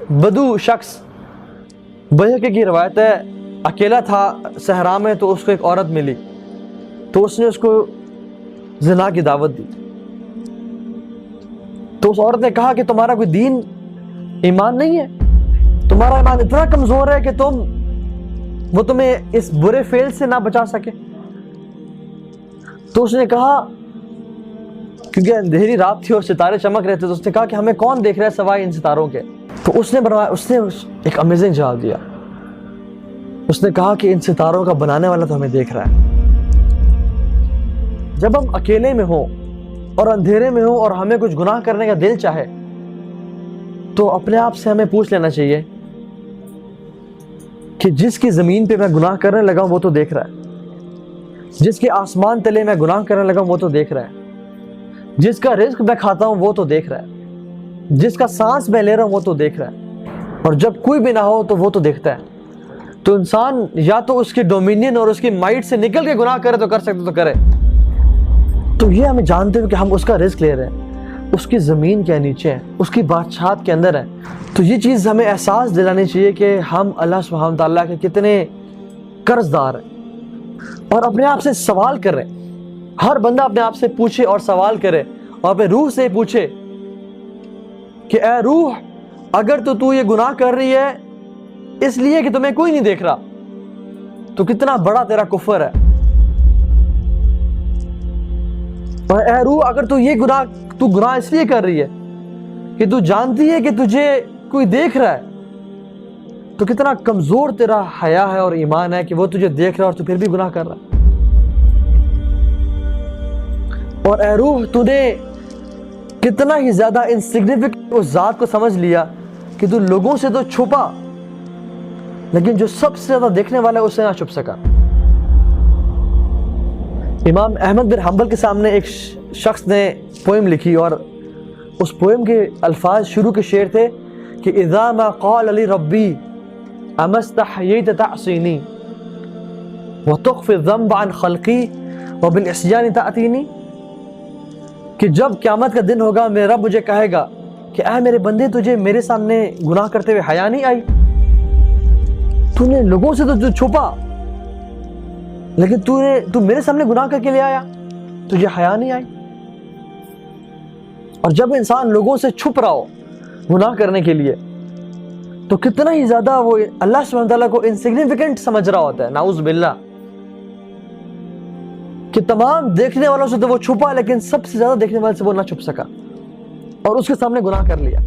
بدو شخص، بیہقی کی روایت ہے، اکیلا تھا صحرا میں تو اس کو ایک عورت ملی، تو اس نے اس کو زنا کی دعوت دی. تو اس عورت نے کہا کہ تمہارا کوئی دین ایمان نہیں ہے، تمہارا ایمان اتنا کمزور ہے کہ وہ تمہیں اس برے فعل سے نہ بچا سکے. تو اس نے کہا، کیونکہ اندھیری رات تھی اور ستارے چمک رہے تھے، تو اس نے کہا کہ ہمیں کون دیکھ رہا ہے سوائے ان ستاروں کے. تو اس نے ایک امیزنگ جواب دیا. اس نے کہا کہ ان ستاروں کا بنانے والا تو ہمیں دیکھ رہا ہے. جب ہم اکیلے میں ہوں اور اندھیرے میں ہوں اور ہمیں کچھ گناہ کرنے کا دل چاہے تو اپنے آپ سے ہمیں پوچھ لینا چاہیے کہ جس کی زمین پہ میں گناہ کرنے لگا ہوں وہ تو دیکھ رہا ہے، جس کے آسمان تلے میں گناہ کرنے لگا ہوں وہ تو دیکھ رہا ہے، جس کا رزق میں کھاتا ہوں وہ تو دیکھ رہا ہے، جس کا سانس میں لے رہا ہوں وہ تو دیکھ رہا ہے، اور جب کوئی بھی نہ ہو تو وہ تو دیکھتا ہے. تو انسان یا تو اس کی ڈومینین اور اس کی مائٹ سے نکل کے گناہ کرے تو کر سکتے تو کرے. تو یہ ہمیں جانتے ہوئے کہ ہم اس کا رزق لے رہے ہیں، اس کی زمین کے نیچے ہے، اس کی بادشاہت کے اندر ہے، تو یہ چیز ہمیں احساس دلانی چاہیے کہ ہم اللہ سبحانہ تعالیٰ کے کتنے قرض دار ہیں، اور اپنے آپ سے سوال کر رہے ہیں. ہر بندہ اپنے آپ سے پوچھے اور سوال کرے اور اپنے روح سے پوچھے کہ اے روح، اگر تو یہ گناہ کر رہی ہے اس لیے کہ تمہیں کوئی نہیں دیکھ رہا تو کتنا بڑا تیرا کفر ہے. اور اے روح، اگر تو گناہ اس لیے کر رہی ہے کہ تو جانتی ہے کہ تجھے کوئی دیکھ رہا ہے تو کتنا کمزور تیرا حیا ہے اور ایمان ہے کہ وہ تجھے دیکھ رہا ہے اور تو پھر بھی گناہ کر رہا ہے. اور اے روح، تو نے کتنا ہی زیادہ انسگنیفیکنٹ اس ذات کو سمجھ لیا کہ تو لوگوں سے تو چھپا لیکن جو سب سے زیادہ دیکھنے والا ہے اسے نہ چھپ سکا. امام احمد بن حنبل کے سامنے ایک شخص نے پوئم لکھی اور اس پوئم کے الفاظ شروع کے شعر تھے کہ اذا ما قال لی ربی اما استحییت تعصینی وتخفی الذنب عن خلقی وبالعصیان تأتینی، کہ جب قیامت کا دن ہوگا میرا رب مجھے کہے گا کہ اے میرے بندے، تجھے میرے سامنے گناہ کرتے ہوئے حیا نہیں آئی؟ تو نے لوگوں سے تو چھپا لیکن تو میرے سامنے گناہ کر کے لے آیا، تجھے حیا نہیں آئی؟ اور جب انسان لوگوں سے چھپ رہا ہو گناہ کرنے کے لیے تو کتنا ہی زیادہ وہ اللہ سبحانہ تعالیٰ کو انسگنیفیکنٹ سمجھ رہا ہوتا ہے، نعوذ باللہ. کہ تمام دیکھنے والوں سے تو وہ چھپا لیکن سب سے زیادہ دیکھنے والے سے وہ نہ چھپ سکا اور اس کے سامنے گناہ کر لیا.